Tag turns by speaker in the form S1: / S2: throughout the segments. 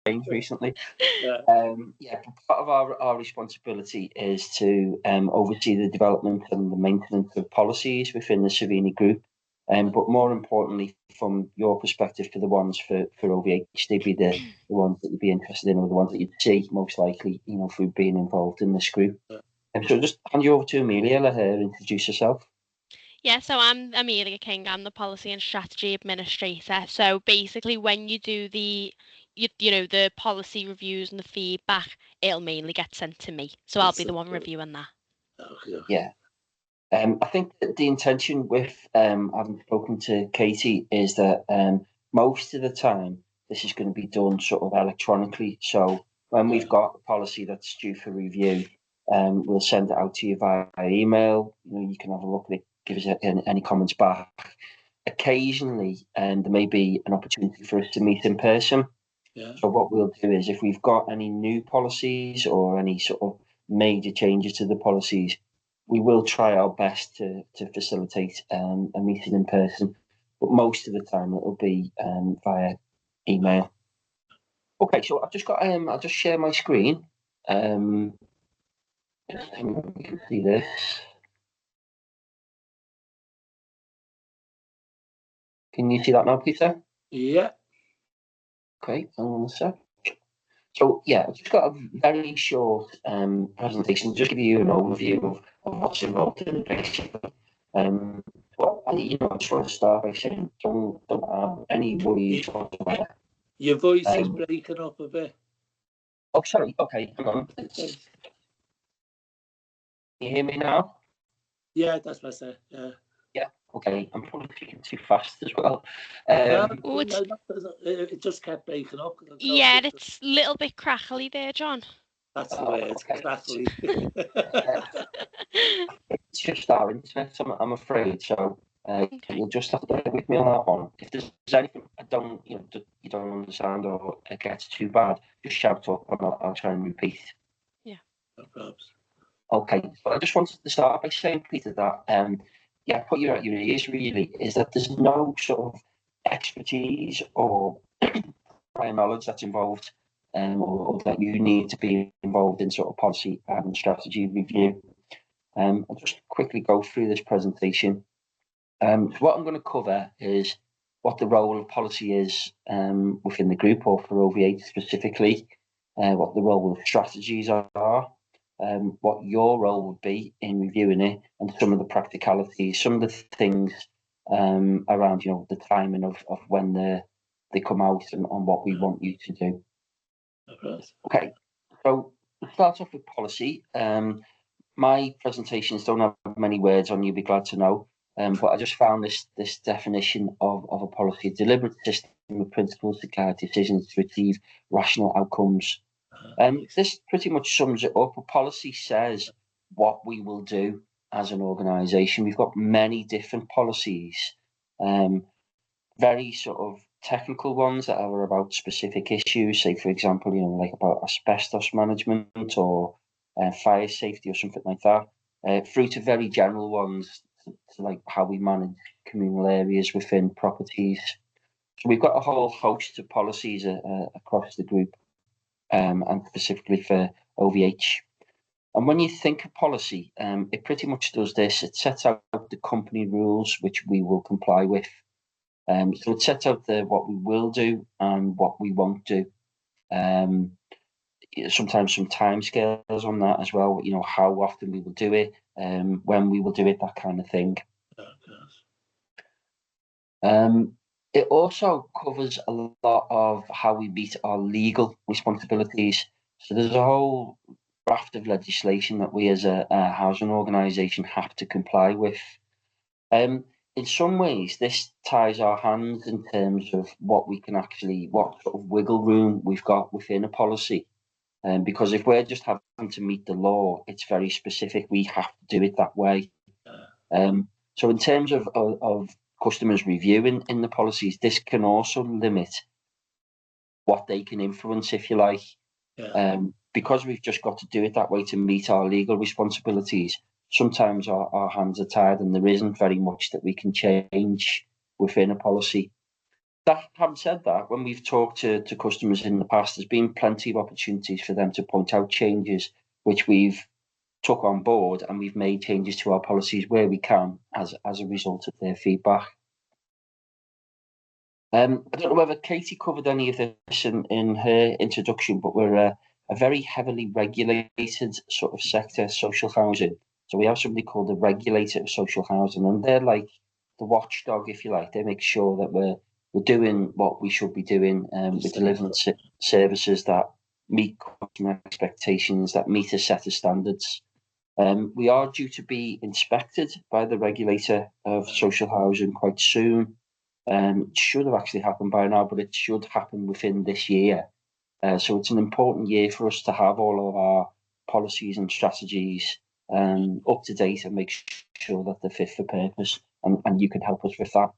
S1: changed recently.
S2: Yeah.
S1: Yeah, but part of our responsibility is to oversee the development and the maintenance of policies within the Savini Group. But more importantly, from your perspective, for the ones for OVH, they'd be the ones that you'd be interested in, or the ones that you'd see most likely, you know, through being involved in this group. So just hand you over to Amelia, let her introduce herself.
S3: Yeah, so I'm Amelia King. I'm the Policy and Strategy Administrator. So basically, when you do the policy reviews and the feedback, it'll mainly get sent to me. So I'll be the one reviewing that.
S2: Okay.
S1: Yeah. I think that the intention with having spoken to Katie is that most of the time this is going to be done sort of electronically. So when we've got a policy that's due for review, we'll send it out to you via email. You know, you can have a look at it, give us any comments back. Occasionally, there may be an opportunity for us to meet in person.
S2: Yeah.
S1: So what we'll do is, if we've got any new policies or any sort of major changes to the policies, we will try our best to facilitate a meeting in person, but most of the time it'll be via email. Okay, so I've just got I'll just share my screen. You can see this. Can you see that now, Peter?
S2: Yeah.
S1: Okay, hang on a sec. So yeah, I've just got a very short presentation, just give you an overview of what's involved in the basic. Well, I just want to start by saying don't have any worries whatsoever.
S2: Your voice is breaking up a bit.
S1: Oh, sorry. Okay, hang on. Can you hear me now?
S2: Yeah, that's better. Yeah.
S1: Yeah. Okay. I'm probably speaking too fast as well.
S2: It just kept breaking up.
S3: Yeah, it's a little bit crackly there, John.
S2: That's the word, crackly.
S1: It's just our internet, I'm afraid. So you'll just have to bear with me on that one. If there's anything you don't understand or it gets too bad, just shout up and I'll try and repeat.
S3: Yeah.
S2: No problems.
S1: Okay, so I just wanted to start by saying, Peter, that put you at your ears really, is that there's no sort of expertise or prior knowledge that's involved, or that you need to be involved in sort of policy and strategy review. I'll just quickly go through this presentation. So what I'm going to cover is what the role of policy is within the group, or for OVH specifically, what the role of strategies are, what your role would be in reviewing it, and some of the practicalities, some of the things around, the timing of when they come out and on what we want you to do. Okay, so we'll start off with policy. My presentations don't have many words on, you'll be glad to know, but I just found this definition of a policy: a deliberate system of principles to guide decisions to achieve rational outcomes. This pretty much sums it up. A policy says what we will do as an organisation. We've got many different policies, very sort of technical ones that are about specific issues, say for example, like about asbestos management or fire safety or something like that, through to very general ones to like how we manage communal areas within properties. So we've got a whole host of policies across the group, and specifically for OVH. And when you think of policy, it pretty much does this. It sets out the company rules, which we will comply with. So it sets out what we will do and what we won't do. Sometimes some timescales on that as well. How often we will do it, when we will do it, that kind of thing. It also covers a lot of how we meet our legal responsibilities. So there's a whole raft of legislation that we as a housing organisation have to comply with. In some ways, this ties our hands in terms of what sort of wiggle room we've got within a policy. Because if we're just having to meet the law, it's very specific. We have to do it that way. So in terms of customers reviewing in the policies, this can also limit what they can influence, if you like. Because we've just got to do it that way to meet our legal responsibilities. Sometimes our hands are tied and there isn't very much that we can change within a policy. That having said that, when we've talked to customers in the past, there's been plenty of opportunities for them to point out changes which we've took on board, and we've made changes to our policies where we can as a result of their feedback. I don't know whether Katie covered any of this in her introduction, but we're a very heavily regulated sort of sector, social housing. So we have somebody called the regulator of social housing, and they're like the watchdog, if you like. They make sure that we're doing what we should be doing. We're delivering services that meet customer expectations, that meet a set of standards. We are due to be inspected by the regulator of social housing quite soon. It should have actually happened by now, but it should happen within this year. So it's an important year for us to have all of our policies and strategies up to date and make sure that they're fit for purpose, and you can help us with that.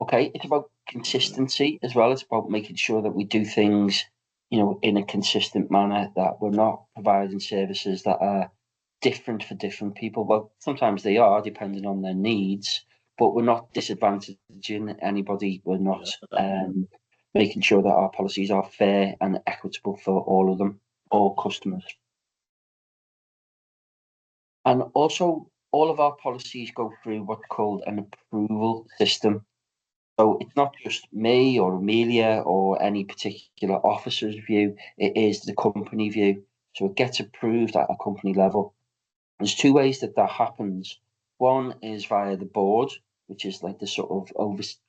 S1: Okay, it's about consistency as well. It's about making sure that we do things, in a consistent manner, that we're not providing services that are different for different people. Well, sometimes they are, depending on their needs, but we're not disadvantaging anybody. We're not making sure that our policies are fair and equitable for all of them, all customers. And also, all of our policies go through what's called an approval system. So it's not just me or Amelia or any particular officer's view, it is the company view. So it gets approved at a company level. There's two ways that happens. One is via the board, which is like the sort of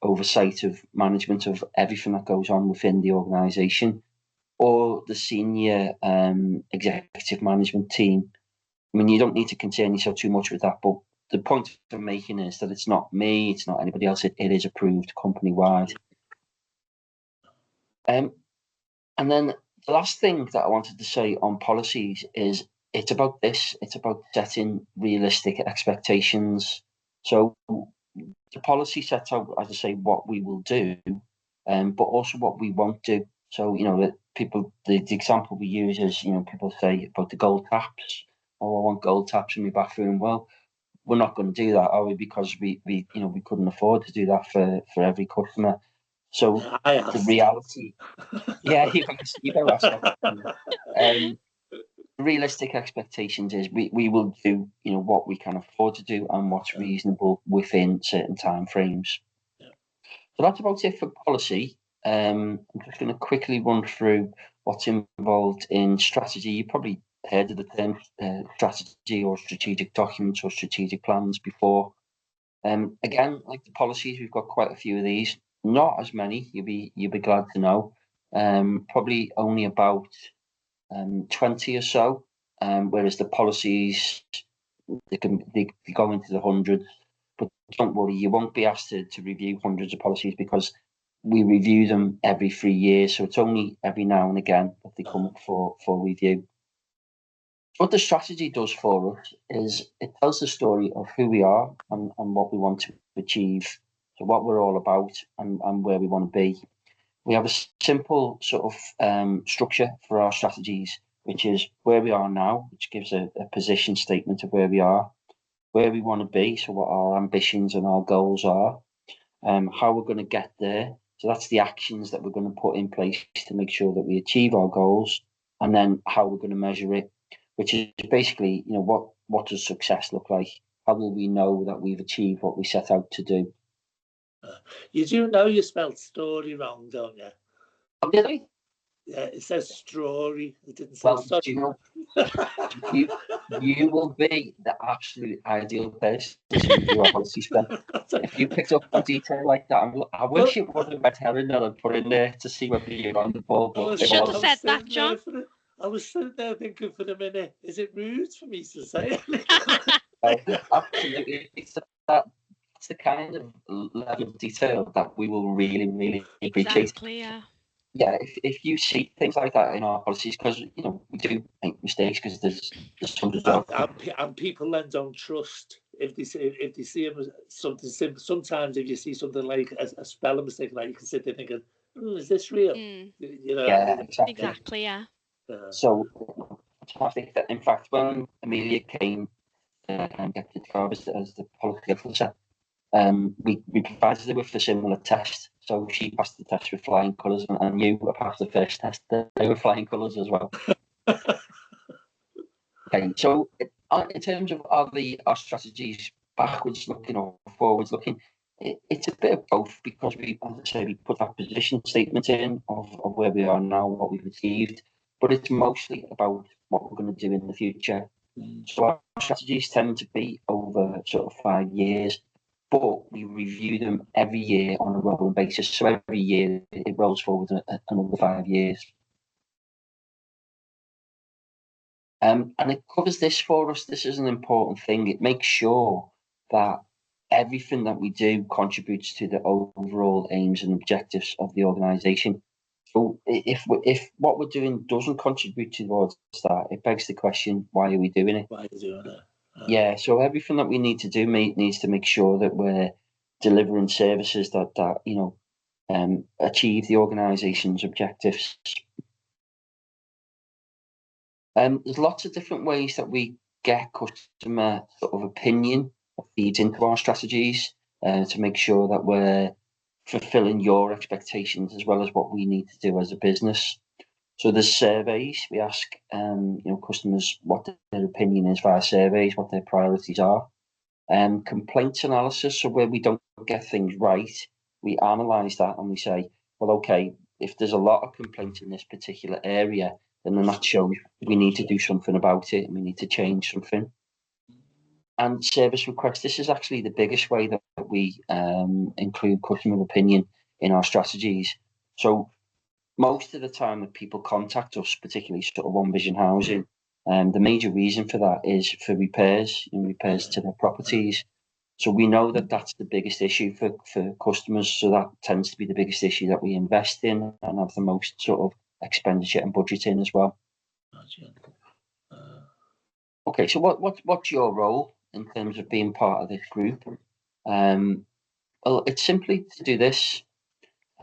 S1: oversight of management of everything that goes on within the organisation, or the senior executive management team. I mean, you don't need to concern yourself too much with that, but the point I'm making is that it's not me, it's not anybody else, it is approved company-wide. And then the last thing that I wanted to say on policies is it's about setting realistic expectations. So the policy sets out, as I say, what we will do, but also what we won't do. So, the example we use is, people say about the gold taps, oh, I want gold taps in my bathroom. Well, we're not going to do that, are we? Because we couldn't afford to do that for every customer. So the reality, yeah, you better ask. Realistic expectations is we will do what we can afford to do and what's reasonable within certain time frames.
S2: Yeah.
S1: So that's about it for policy. I'm just going to quickly run through what's involved in strategy. You probably heard of the term strategy or strategic documents or strategic plans before. Again, like the policies, we've got quite a few of these. Not as many, you'll be glad to know. Probably only about 20 or so. Whereas the policies, they go into the hundreds. But don't worry, you won't be asked to review hundreds of policies because we review them every 3 years. So it's only every now and again that they come up for review. What the strategy does for us is it tells the story of who we are and what we want to achieve. So what we're all about and where we want to be. We have a simple sort of structure for our strategies, which is where we are now, which gives a position statement of where we are, where we want to be, so what our ambitions and our goals are, how we're going to get there. So that's the actions that we're going to put in place to make sure that we achieve our goals, and then how we're going to measure it, which is basically, what does success look like? How will we know that we've achieved what we set out to do?
S2: You do know you spelled story wrong, don't you?
S1: Oh, did I?
S2: Yeah, it says story. It didn't say
S1: story. You will be the absolute ideal person to do a policy spell. If you picked up a detail like that, I wish it would have been Helen that I'd put in there to see whether you're on the ball. But
S3: you should have said that, John.
S2: I was sitting there thinking for a minute, is it rude for me to say it?
S1: Absolutely. It's the kind of level of detail that we will really, really appreciate.
S3: Exactly, yeah.
S1: Yeah, if you see things like that in our policies, because we do make mistakes because there's hundreds of
S2: and people then don't trust if they see something simple. Sometimes if you see something like a spelling mistake, like you can sit there thinking, "Is this real?"
S1: Yeah,
S3: exactly, yeah.
S1: So fantastic that, in fact, when Amelia came and get the job as the policy officer, we provided her with a similar test. So she passed the test with flying colours, and you passed the first test. They were flying colours as well. Okay, so in terms of our strategies backwards looking or forwards looking, it's a bit of both, because we, as I say, we put that position statement in of where we are now, what we've achieved, but it's mostly about what we're going to do in the future. So our strategies tend to be over sort of 5 years, but we review them every year on a rolling basis. So every year it rolls forward another 5 years. And it covers this for us. This is an important thing. It makes sure that everything that we do contributes to the overall aims and objectives of the organisation. So if what we're doing doesn't contribute towards that, it begs the question, why are we doing it?
S2: Why are you doing it?
S1: Yeah, so everything that we need to do needs to make sure that we're delivering services that achieve the organisation's objectives. There's lots of different ways that we get customer sort of opinion that feeds into our strategies to make sure that we're fulfilling your expectations as well as what we need to do as a business. So there's surveys. We ask customers what their opinion is via surveys, what their priorities are. Complaints analysis, so where we don't get things right, we analyse that and we say, well, okay, if there's a lot of complaints in this particular area, then that shows we need to do something about it and we need to change something. And service requests, this is actually the biggest way that we include customer opinion in our strategies. So most of the time that people contact us, particularly sort of One Vision Housing, the major reason for that is for repairs to their properties. So we know that that's the biggest issue for customers. So that tends to be the biggest issue that we invest in and have the most sort of expenditure and budget in as well. Okay, so what's your role in terms of being part of this group? Well, it's simply to do this.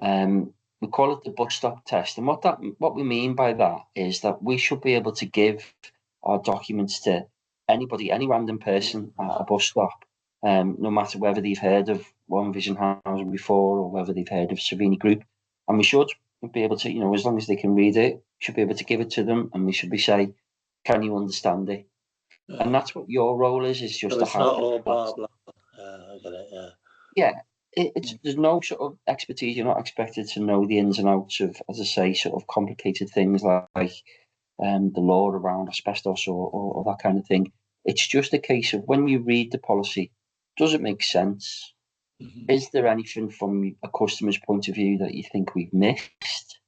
S1: We call it the bus stop test, and what we mean by that is that we should be able to give our documents to anybody, any random person at a bus stop, no matter whether they've heard of One Vision Housing before or whether they've heard of Savini Group, and we should be able to, as long as they can read it, should be able to give it to them, and we should be say, can you understand it? And that's what your role is just
S2: so
S1: to
S2: it's
S1: have.
S2: not all blah blah. I get it. Yeah.
S1: Yeah. There's no sort of expertise. You're not expected to know the ins and outs of, as I say, sort of complicated things like the law around asbestos or that kind of thing. It's just a case of when you read the policy, does it make sense?
S2: Mm-hmm.
S1: Is there anything from a customer's point of view that you think we've missed?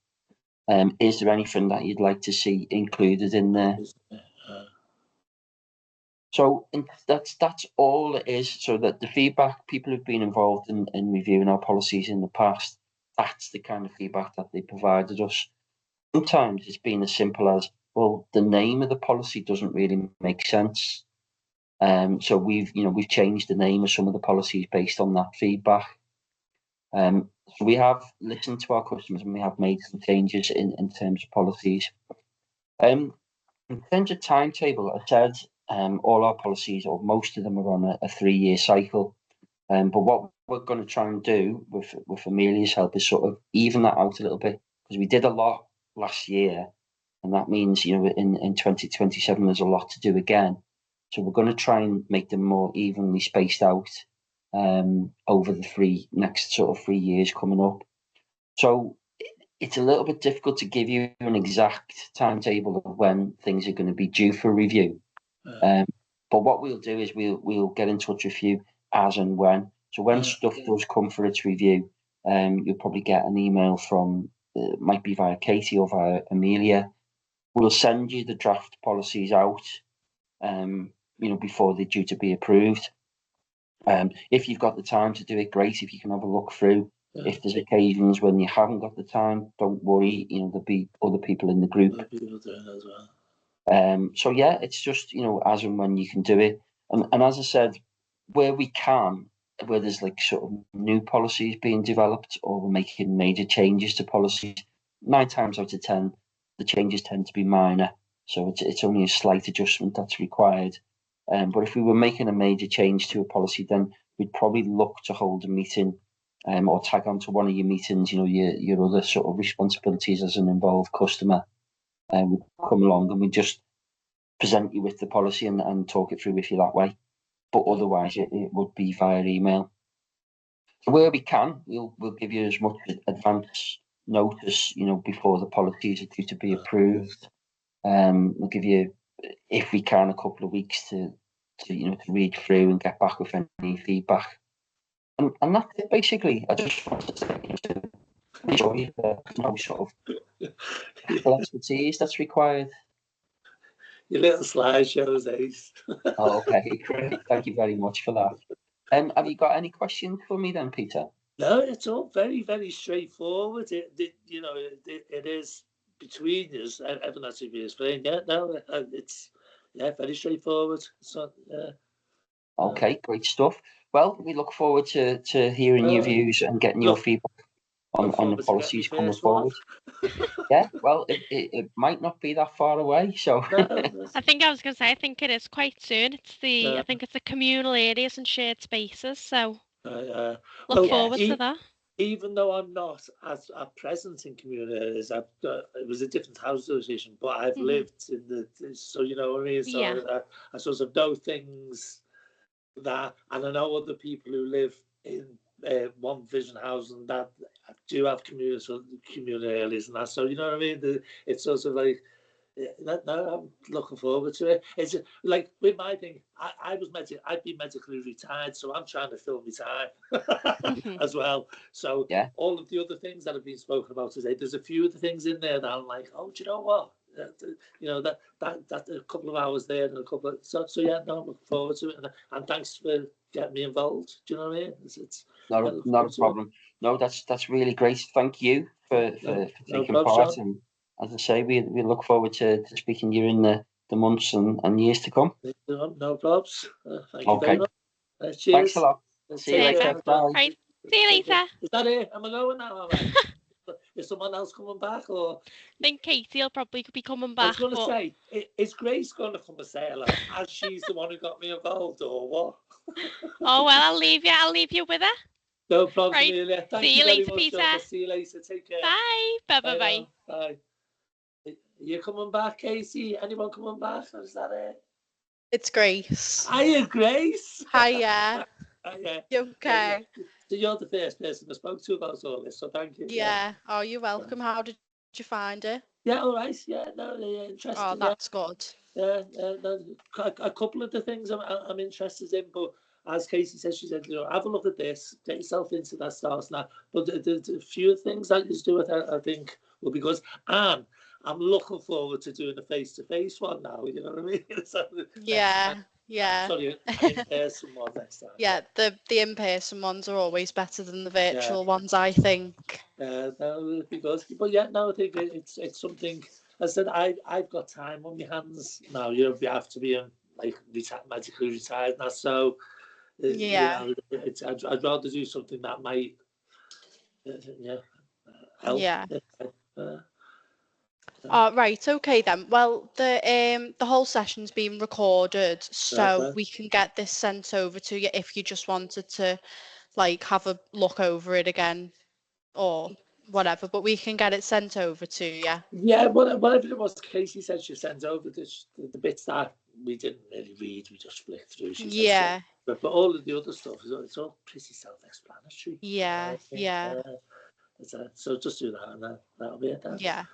S1: Is there anything that you'd like to see included in there? So that's all it is. So that the feedback, people who've been involved in reviewing our policies in the past, that's the kind of feedback that they provided us. Sometimes it's been as simple as, well, the name of the policy doesn't really make sense. So we've changed the name of some of the policies based on that feedback. So we have listened to our customers and we have made some changes in terms of policies. In terms of timetable, I said all our policies, or most of them, are on a 3-year cycle. But what we're going to try and do with Amelia's help is sort of even that out a little bit, because we did a lot last year, and that means in 2027 there's a lot to do again. So we're going to try and make them more evenly spaced out over the next sort of 3 years coming up. So it's a little bit difficult to give you an exact timetable of when things are going to be due for review. But what we'll do is we'll get in touch with you as and when. So when stuff does come for its review, you'll probably get an email from, might be via Katie or via Amelia. We'll send you the draft policies out, before they're due to be approved. If you've got the time to do it, great. If you can have a look through. If there's occasions when you haven't got the time, don't worry. There'll be other people in the group.
S2: Other people doing it as well.
S1: So yeah, it's just as and when you can do it. And as I said, where we can, where there's like sort of new policies being developed or we're making major changes to policies, 9 times out of 10, the changes tend to be minor. So it's only a slight adjustment that's required. But if we were making a major change to a policy, then we'd probably look to hold a meeting or tag on to one of your meetings, your other sort of responsibilities as an involved customer. We'd come along and we'd just present you with the policy and talk it through with you that way. But otherwise, it would be via email. So where we can, we'll give you as much advance notice, before the policies are due to be approved. We'll give you, if we can, a couple of weeks to read through and get back with any feedback. And that's it, basically. I just wanted to enjoy no sort of expertise that's required.
S2: Your little slideshows, Ace.
S1: Oh, okay, great. Thank you very much for that. Have you got any questions for me then, Peter?
S2: No, it's all very, very straightforward. It is between us. Everything has to be explained. Yeah, no, it's very straightforward. So,
S1: Okay, great stuff. Well, we look forward to hearing your views and getting your feedback on the policies coming forward. Yeah, well, it might not be that far away, so.
S3: I think I was going to say, I think it is quite soon. I think it's the communal areas and shared spaces, so look forward to that.
S2: Even though I'm not as at present in communal areas, it was a different house association, but I've lived in so you know what I mean? So I sort of know things that, and I know other people who live in one vision house and that do have communal areas and that. So you know what I mean? It's sort of like, no, I'm looking forward to it. It's like with my thing, I'd be medically retired, so I'm trying to fill my time as well. So all of the other things that have been spoken about today, there's a few of the things in there that I'm like, oh, do you know what? That a couple of hours there and a couple of so yeah, no, I'm looking forward to it, and thanks for getting me involved. Do you know what I mean? It's
S1: not a problem. No, that's really great. Thank you for taking part. Sean. And as I say, we look forward to speaking to you in the months and years to come.
S2: No problems. Thank you very much. Cheers.
S1: Thanks a lot. See you later. Bye.
S3: Right. See you later.
S2: Is that it? Am I going now? Is someone else coming back, or?
S3: I think Katie will probably be coming back.
S2: I was going to say, is Grace going to come and say hello, as she's the one who got me involved, or what?
S3: Oh well, I'll leave you with her.
S2: No problem,
S3: right.
S2: Amelia. Thank
S3: See you later, Peter.
S2: See you later. Take care.
S3: Bye. Bye.
S2: Bye. Are you coming back, Casey? Anyone coming back, or is that it?
S4: It's Grace.
S2: Hiya, Grace.
S4: Hiya.
S2: Hiya.
S4: You okay?
S2: So you're the first person I spoke to about all this, so thank you.
S4: Yeah. Oh, you're welcome. How did you find it?
S2: Yeah, all right. Yeah, no, interesting.
S4: Oh, that's good.
S2: Yeah, a couple of the things I'm interested in, but as Casey said, she said, have a look at this, get yourself into that stars now. But the few things that you do with that, I think, will be good. And I'm looking forward to doing the face-to-face one now. You know what I mean?
S4: Yeah.
S2: Sorry, in-person one next time.
S4: Yeah, the in-person ones are always better than the virtual ones, I think.
S2: No, it'll be good. But yeah, no, I think it's something. I said I've got time on my hands now. You have to be medically retired now, so I'd rather do something that might help.
S4: Yeah. Right, okay then. Well, the whole session's been recorded, so we can get this sent over to you if you just wanted to have a look over it again or whatever, but we can get it sent over to you.
S2: Yeah, whatever it was Casey said she sent over, the bits that we didn't really read, we just flicked through. But all of the other stuff, it's all pretty self-explanatory.
S4: Yeah.
S2: So just do that and that'll be it then.
S4: Yeah.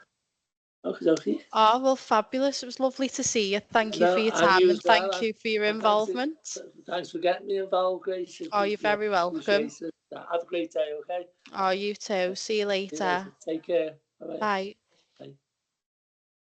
S2: Okay.
S4: Oh, well, fabulous. It was lovely to see you. Thank you for your time and thank you for your involvement.
S2: Thanks for getting me involved, Grace.
S4: Oh, you're very welcome.
S2: Have a great day, okay?
S4: Oh, you too. See you later.
S2: Take care.
S4: Bye.